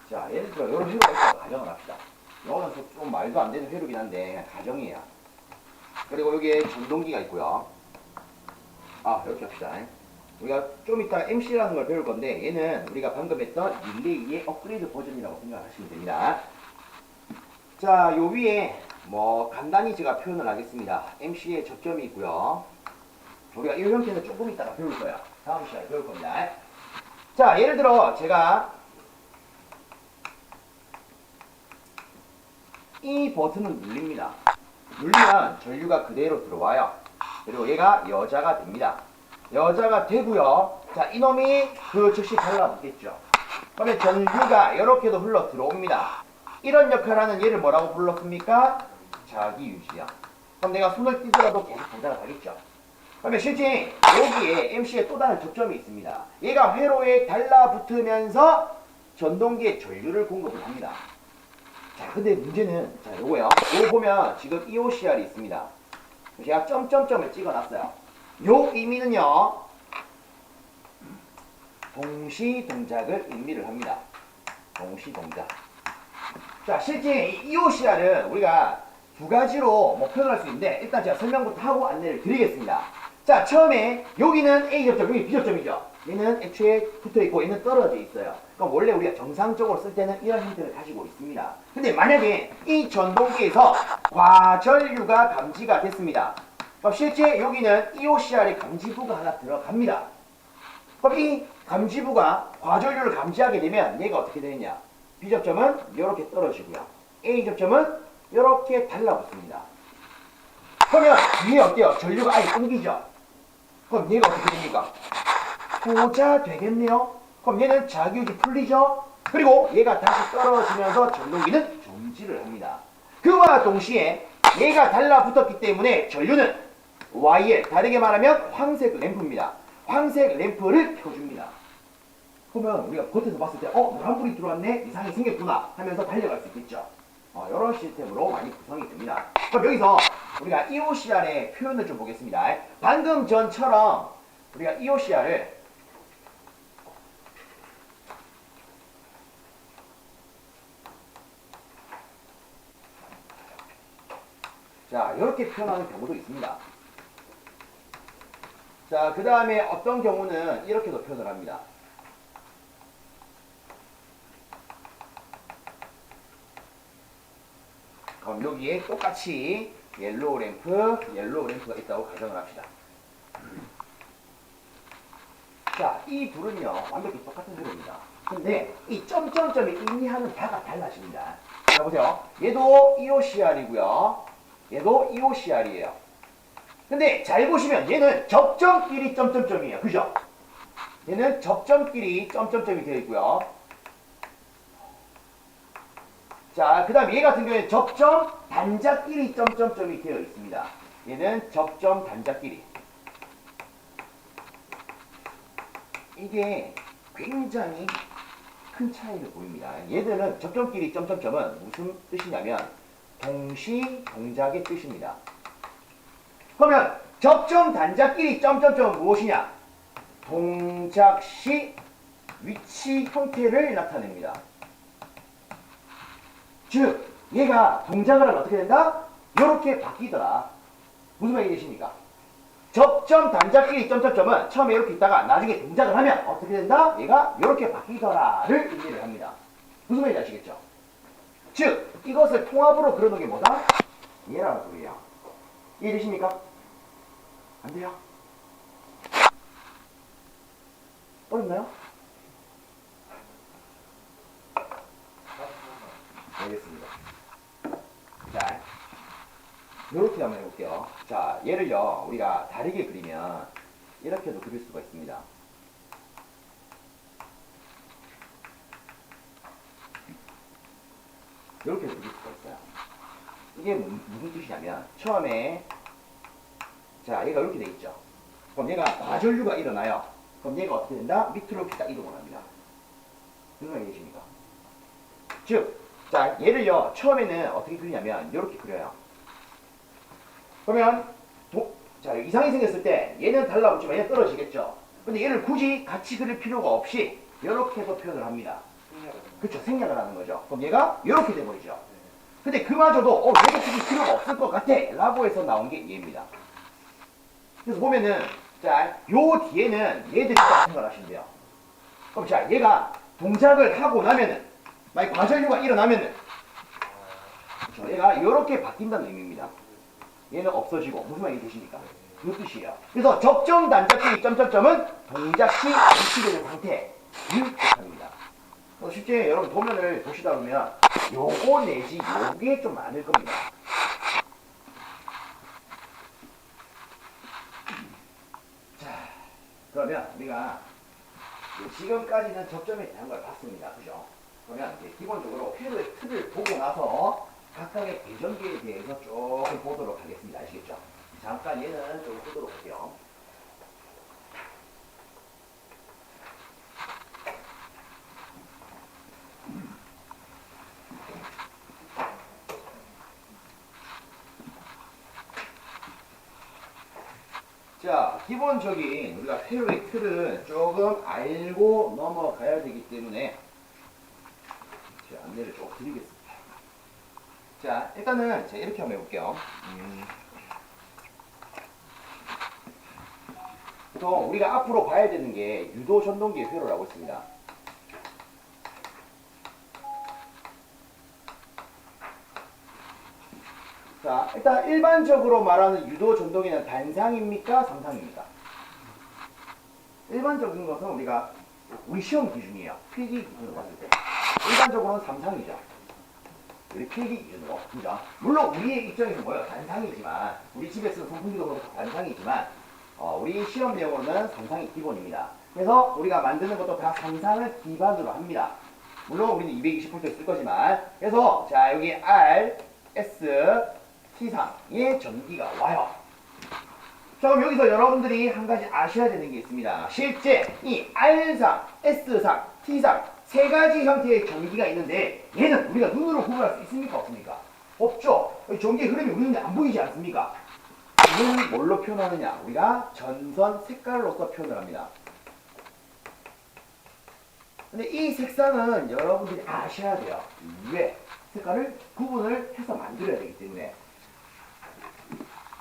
자, 예를 들어 이런 회로가 있다고 가정을 합시다. 이거는 좀 말도 안 되는 회로긴 한데 가정이에요. 그리고 여기에 전동기가 있고요. 이렇게 합시다. 우리가 좀 이따 MC라는 걸 배울 건데, 얘는 우리가 방금 했던 릴레이의 업그레이드 버전이라고 생각하시면 됩니다. 자, 요 위에 뭐 간단히 제가 표현을 하겠습니다. MC의 접점이 있고요. 우리가 이 형태는 조금 이따가 배울 거야. 다음 시간에 배울 겁니다. 자, 예를 들어 제가 이 버튼을 눌립니다. 눌리면 전류가 그대로 들어와요. 그리고 얘가 여자가 됩니다. 여자가 되고요. 자, 이놈이 그 즉시 달라붙겠죠. 그러면 전류가 이렇게도 흘러 들어옵니다. 이런 역할하는 얘를 뭐라고 불렀습니까? 자기유지야. 그럼 내가 손을 띄더라도 계속 동작을 하겠죠. 그러면 실제 여기에 MC에 또 다른 접점이 있습니다. 얘가 회로에 달라붙으면서 전동기에 전류를 공급을 합니다. 자, 근데 문제는 자, 요거요. 요거 보면 지금 EOCR이 있습니다. 제가 점점점을 찍어놨어요. 요 의미는요. 동시 동작을 의미를 합니다. 동시 동작. 자, 실제 이 EOCR은 우리가 두 가지로 뭐 표현할 수 있는데 일단 제가 설명부터 하고 안내를 드리겠습니다. 자, 처음에 여기는 A 접점, 여기 B 접점이죠. 얘는 애초에 붙어있고 얘는 떨어져 있어요. 그럼 원래 우리가 정상적으로 쓸 때는 이런 형태를 가지고 있습니다. 근데 만약에 이 전동기에서 과전류가 감지가 됐습니다. 그럼 실제 여기는 EOCR의 감지부가 하나 들어갑니다. 그럼 이 감지부가 과전류를 감지하게 되면 얘가 어떻게 되느냐? B 접점은 이렇게 떨어지고요. A 접점은 이렇게 달라붙습니다. 그러면 뒤에 어때요? 전류가 아예 끊기죠? 그럼 얘가 어떻게 됩니까? 보자 되겠네요. 그럼 얘는 자기유지 풀리죠? 그리고 얘가 다시 떨어지면서 전동기는 정지를 합니다. 그와 동시에 얘가 달라붙었기 때문에 전류는 YL, 다르게 말하면 황색 램프입니다. 황색 램프를 켜줍니다. 그러면 우리가 겉에서 봤을 때 노란불이 들어왔네? 이상이 생겼구나 하면서 달려갈 수 있겠죠. 이런 시스템으로 많이 구성이 됩니다. 그럼 여기서 우리가 EOCR의 표현을 좀 보겠습니다. 방금 전처럼 우리가 EOCR을 자, 이렇게 표현하는 경우도 있습니다. 자, 그 다음에 어떤 경우는 이렇게도 표현을 합니다. 그럼 여기에 똑같이 옐로우 램프가 있다고 가정을 합시다. 자, 이 둘은요, 완벽히 똑같은 회로입니다. 근데 이 점점점이 의미하는 바가 달라집니다. 자, 보세요. 얘도 EOCR이고요. 얘도 EOCR이에요. 근데 잘 보시면 얘는 접점끼리 점점점이에요. 그죠? 얘는 접점끼리 점점점이 되어 있고요. 자, 그 다음 얘 같은 경우에는 접점 단자끼리 점점점이 되어 있습니다. 얘는 접점 단자끼리. 이게 굉장히 큰 차이를 보입니다. 얘들은 접점끼리 점점점은 무슨 뜻이냐면 동시 동작의 뜻입니다. 그러면 접점 단자끼리 점점점은 무엇이냐? 동작 시 위치 형태를 나타냅니다. 즉, 얘가 동작을 하면 어떻게 된다? 이렇게 바뀌더라. 무슨 말이 되십니까? 접점 단자끼리 점점점은 처음에 이렇게 있다가 나중에 동작을 하면 어떻게 된다? 얘가 이렇게 바뀌더라를 의미를 합니다. 무슨 말인지 아시겠죠? 즉, 이것을 통합으로 그려놓은 게 뭐다? 얘라는 소리예요. 이해되십니까? 안 돼요? 어렵나요? 알겠습니다. 자, 이렇게 한번 해볼게요. 자, 얘를요, 우리가 다르게 그리면 이렇게도 그릴 수가 있습니다. 이렇게 그릴 수가 있어요. 이게 무슨 뜻이냐면, 처음에, 자, 얘가 이렇게 돼 있죠. 그럼 얘가 과전류가 일어나요. 그럼 얘가 어떻게 된다? 밑으로 이렇게 딱 이동을 합니다. 무슨 말이 되십니까? 즉, 자, 얘를요, 처음에는 어떻게 그리냐면, 이렇게 그려요. 그러면, 자, 이상이 생겼을 때, 얘는 달라붙지만 얘는 떨어지겠죠. 근데 얘를 굳이 같이 그릴 필요가 없이, 이렇게 해서 표현을 합니다. 그쵸, 생략을 하는 거죠. 그럼 얘가 이렇게 돼버리죠. 근데 그마저도, 얘가 굳이 필요가 없을 것 같아. 라고 해서 나온 게 얘입니다. 그래서 보면은, 자, 요 뒤에는 얘들이 있다고 생각을 하시면 돼요. 그럼 자, 얘가 동작을 하고 나면은, 만약 과전류가 일어나면은, 얘가 이렇게 바뀐다는 의미입니다. 얘는 없어지고, 무슨 말이 되십니까? 이 뜻이에요. 그래서 접점 단자끼리 점점점은 동작시 위치되는 상태를 뜻합니다. 실제 여러분 도면을 보시다 보면 요거 내지 요게 좀 많을 겁니다. 자, 그러면 우리가 지금까지는 접점에 대한 걸 봤습니다. 그죠? 그러면 이제 기본적으로 회로의 틀을 보고 나서 각각의 배전기에 대해서 조금 보도록 하겠습니다. 아시겠죠? 잠깐 얘는 좀 보도록 할게요. 자, 기본적인 우리가 회로의 틀은 조금 알고 넘어가야 되기 때문에 제가 안내를 좀 드리겠습니다. 자, 일단은 제가 이렇게 한번 해볼게요. 보통 우리가 앞으로 봐야 되는 게 유도 전동기의 회로라고 있습니다. 자, 일단 일반적으로 말하는 유도 전동기는 단상입니까? 삼상입니까? 일반적인 것은 우리 시험 기준이에요. 필기 기준으로 봤을 때. 일반적으로는 삼상이죠. 우리 필기 기준으로. 그죠? 물론 우리의 입장에서 뭐예요? 단상이지만, 우리 집에 쓰는 선풍기도 그렇고 단상이지만, 우리 시험 내용으로는 삼상이 기본입니다. 그래서 우리가 만드는 것도 다 삼상을 기반으로 합니다. 물론 우리는 220V 쓸 거지만, 그래서 자, 여기 R, S, T상의 전기가 와요. 자, 그럼 여기서 여러분들이 한 가지 아셔야 되는 게 있습니다. 실제 이 R상, S상, T상 세 가지 형태의 전기가 있는데 얘는 우리가 눈으로 구분할 수 있습니까? 없습니까? 없죠. 전기의 흐름이 우리 눈에 안 보이지 않습니까? 이는 뭘로 표현하느냐? 우리가 전선 색깔로서 표현을 합니다. 근데 이 색상은 여러분들이 아셔야 돼요. 왜? 색깔을 구분을 해서 만들어야 되기 때문에.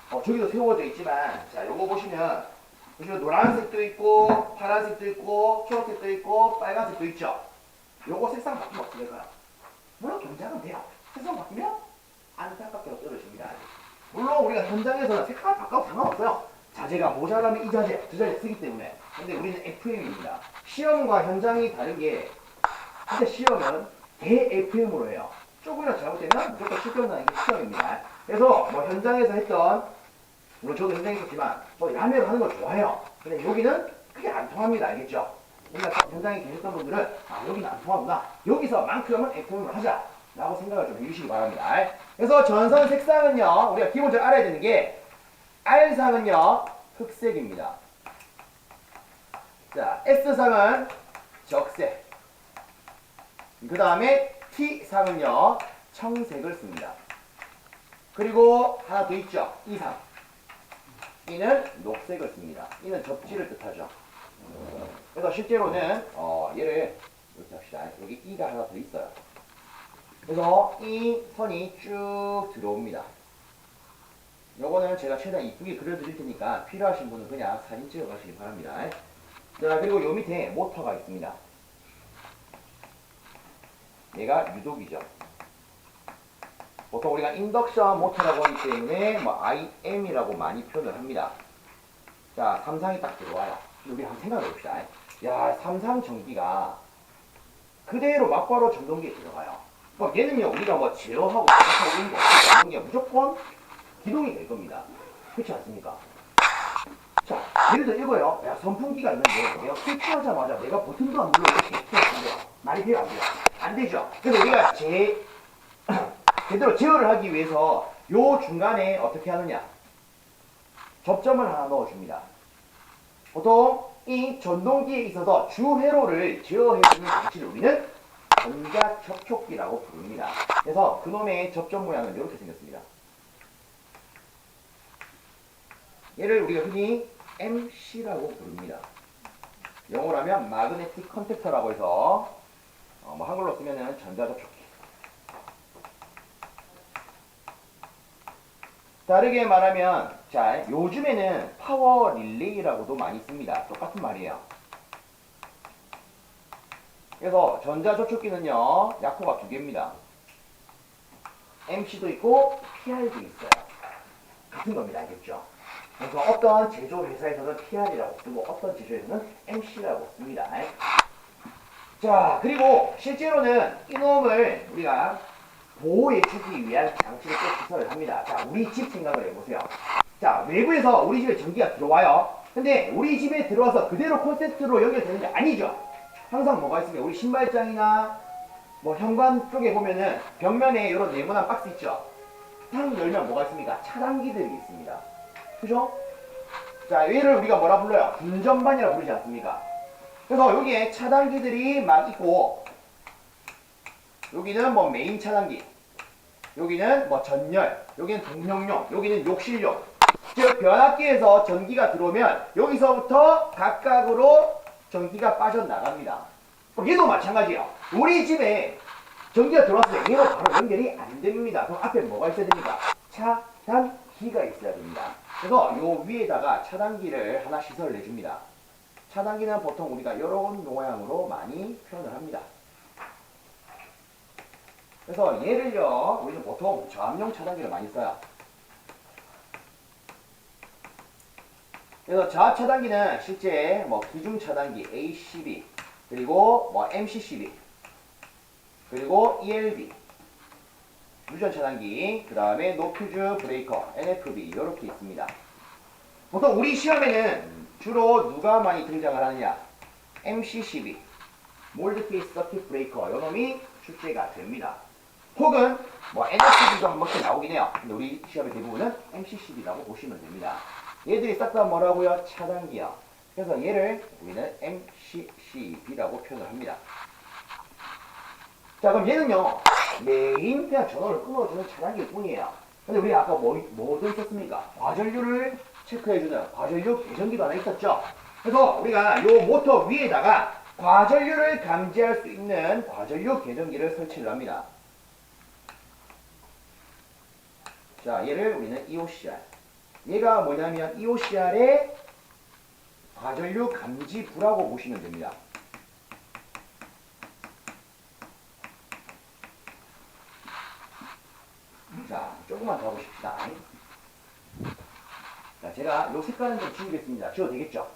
저기도 세워져 있지만, 자, 요거 보시면 노란색도 있고, 파란색도 있고, 초록색도 있고, 빨간색도 있죠? 요거 색상 바뀌면 어떻게 될까요? 물론 경작은 돼요. 색상 바뀌면 안타깝게 떨어집니다. 물론 우리가 현장에서는 색깔 바꿔도 상관없어요. 자재가 모자라면 이 자재, 저 자재 쓰기 때문에. 근데 우리는 FM입니다. 시험과 현장이 다른 게, 진짜 시험은 대-FM으로 해요. 조금이라도 잘못되면 무조건 실패한다는 게 시험입니다. 그래서 뭐 현장에서 했던, 물론 저도 현장에 있었지만 야매로 하는 걸 좋아해요. 근데 여기는 크게 안 통합니다. 알겠죠? 그러니까 현장에 계셨던 분들은 여기는 안 통하구나. 여기서만큼은 FM으로 하자 라고 생각을 좀 해주시기 바랍니다. 그래서 전선 색상은요, 우리가 기본적으로 알아야 되는 게 R상은요 흑색입니다. 자, S상은 적색, 그 다음에 T상은요 청색을 씁니다. 그리고 하나 더 있죠. E상. 이는 녹색을 씁니다. 이는 접지를 뜻하죠. 그래서 실제로는 얘를 이렇게 합시다. 여기 E가 하나 더 있어요. 그래서 이 선이 쭉 들어옵니다. 요거는 제가 최대한 이쁘게 그려드릴 테니까 필요하신 분은 그냥 사진 찍어 가시기 바랍니다. 자, 그리고 요 밑에 모터가 있습니다. 얘가 유도기죠. 보통 우리가 인덕션 모터라고 하기 때문에 IM이라고 많이 표현을 합니다. 자, 삼상이 딱 들어와요. 우리 한번 생각해 봅시다. 야, 삼상 전기가 그대로 막바로 전동기에 들어가요. 얘는요, 우리가 제어하고 작업하고 있는 게 없는 게 무조건 기동이 될 겁니다. 그렇지 않습니까? 자, 예를 들어 이거요. 야, 선풍기가 있는데 내가 스위치하자마자 내가 버튼도 안 눌러도 돼요. 말이 돼요, 안 돼요? 안 되죠. 그래서 우리가 제대로 제어를 하기 위해서 요 중간에 어떻게 하느냐? 접점을 하나 넣어줍니다. 보통 이 전동기에 있어서 주회로를 제어해주는 장치를 우리는 전자 접촉기라고 부릅니다. 그래서 그놈의 접점 모양은 이렇게 생겼습니다. 얘를 우리가 흔히 MC라고 부릅니다. 영어로 하면 마그네틱 컨택터라고 해서 한글로 쓰면은 전자 접촉기. 다르게 말하면, 자, 요즘에는 파워 릴레이라고도 많이 씁니다. 똑같은 말이에요. 그래서 전자접촉기는요, 약호가 두 개입니다. MC도 있고, PR도 있어요. 같은 겁니다. 알겠죠? 그래서 어떤 제조회사에서는 PR이라고 쓰고 어떤 제조회사는 MC라고 씁니다. 자, 그리고 실제로는 이놈을 우리가 보호해주기 위한 장치를 또 시설을 합니다. 자, 우리 집 생각을 해보세요. 자, 외부에서 우리 집에 전기가 들어와요. 근데 우리 집에 들어와서 그대로 콘센트로 연결되는 게 아니죠. 항상 뭐가 있습니까? 우리 신발장이나 뭐 현관 쪽에 보면은 벽면에 이런 네모난 박스 있죠. 탁 열면 뭐가 있습니까? 차단기들이 있습니다. 그죠? 자, 얘를 우리가 뭐라 불러요? 분전반이라 부르지 않습니까? 그래서 여기에 차단기들이 막 있고, 여기는 뭐 메인 차단기, 여기는 뭐 전열, 여기는 동형용, 여기는 욕실용. 즉 변압기에서 전기가 들어오면 여기서부터 각각으로 전기가 빠져나갑니다. 얘도 마찬가지예요. 우리 집에 전기가 들어왔을 때 얘로 바로 연결이 안 됩니다. 그럼 앞에 뭐가 있어야 됩니까? 차단기가 있어야 됩니다. 그래서 요 위에다가 차단기를 하나 시설을 해줍니다. 차단기는 보통 우리가 이런 모양으로 많이 표현을 합니다. 그래서 얘를요, 우리는 보통 저압용 차단기를 많이 써요. 그래서 저압 차단기는 실제 뭐 기중 차단기 ACB, 그리고 뭐 MCCB, 그리고 ELB, 유전 차단기, 그 다음에 노퓨즈 브레이커 NFB 이렇게 있습니다. 보통 우리 시험에는 주로 누가 많이 등장을 하느냐? MCCB, 몰드 케이스 서킷 브레이커 요놈이 출제가 됩니다. 혹은 뭐 NFB도 한 번씩 나오긴 해요. 근데 우리 시험의 대부분은 MCCB라고 보시면 됩니다. 얘들이 싹 다 뭐라고요? 차단기요. 그래서 얘를 우리는 MCCB라고 표현을 합니다. 자, 그럼 얘는요, 메인 그냥 전원을 끊어주는 차단기일 뿐이에요. 근데 우리 아까 뭐도 있었습니까? 과전류를 체크해주는 과전류 개전기도 하나 있었죠. 그래서 우리가 요 모터 위에다가 과전류를 감지할 수 있는 과전류 개전기를 설치를 합니다. 자, 얘를 우리는 EOCR. 얘가 뭐냐면 EOCR의 과전류 감지부라고 보시면 됩니다. 자, 조금만 더 보십시다. 자, 제가 요 색깔은 좀 지우겠습니다. 지워도 되겠죠?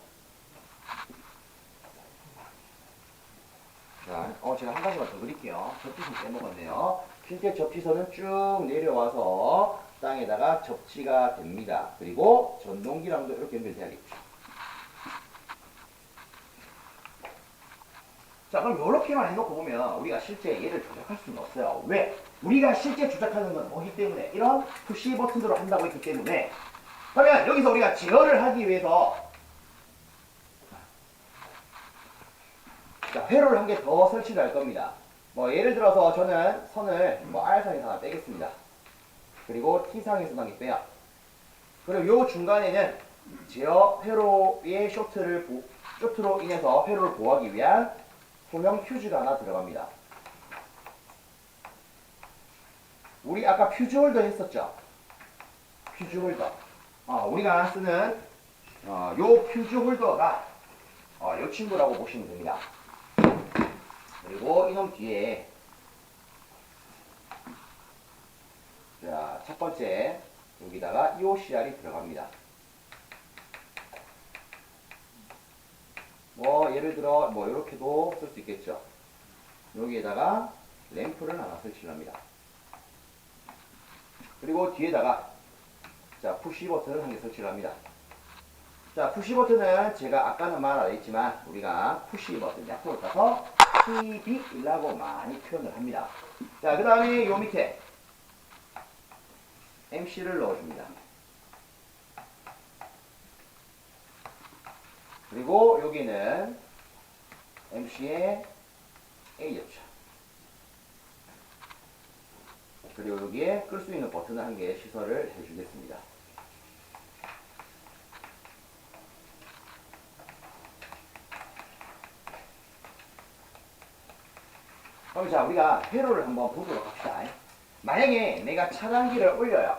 자, 제가 한 가지만 더 그릴게요. 접지선 빼먹었네요. 실제 접지선은 쭉 내려와서 땅에다가 접지가 됩니다. 그리고 전동기랑도 이렇게 연결돼야겠죠. 자, 그럼 이렇게만 해놓고 보면 우리가 실제 얘를 조작할 수는 없어요. 왜? 우리가 실제 조작하는 건 뭐기 때문에? 이런 푸시 버튼으로 한다고 했기 때문에. 그러면 여기서 우리가 제어를 하기 위해서 자, 회로를 한 개 더 설치를 할 겁니다. 뭐 예를 들어서 저는 선을 뭐 R선에서 하나 빼겠습니다. 그리고 T상에서 한 개 빼요. 그리고 요 중간에는 제어 회로의 쇼트로 인해서 회로를 보호하기 위한 소형 퓨즈가 하나 들어갑니다. 우리 아까 퓨즈 홀더 했었죠? 퓨즈 홀더. 우리가 쓰는 요 퓨즈 홀더가 요 친구라고 보시면 됩니다. 그리고 이놈 뒤에 자, 첫 번째 여기다가 EOCR이 들어갑니다. 뭐 예를 들어 뭐 이렇게도 쓸 수 있겠죠. 여기에다가 램프를 하나 설치를 합니다. 그리고 뒤에다가 자, 푸시 버튼을 한 개 설치를 합니다. 자, 푸시 버튼은 제가 아까는 말 안 했지만 우리가 푸시 버튼 약속을 따서 PB라고 많이 표현을 합니다. 자, 그 다음에 요 밑에 MC를 넣어줍니다. 그리고 여기는 MC의 A였죠. 그리고 여기에 끌 수 있는 버튼을 한 개 시설을 해주겠습니다. 그럼 자, 우리가 회로를 한번 보도록 합시다. 만약에 내가 차단기를 올려요.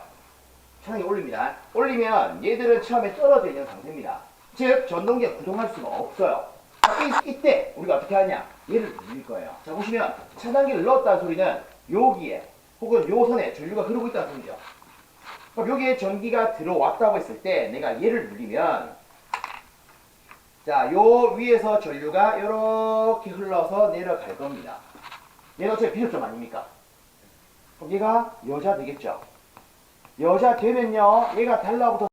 차단기 올립니다. 올리면 얘들은 처음에 떨어져 있는 상태입니다. 즉 전동기가 구동할 수가 없어요. 이때 우리가 어떻게 하냐? 얘를 눌릴 거예요. 자, 보시면 차단기를 넣었다는 소리는 여기에 혹은 요 선에 전류가 흐르고 있다는 소리죠. 그럼 여기에 전기가 들어왔다고 했을 때 내가 얘를 누르면 자, 요 위에서 전류가 이렇게 흘러서 내려갈 겁니다. 얘는 어차피 비접점 아닙니까? 그럼 얘가 여자 되겠죠? 여자 되면요, 얘가 달라붙어서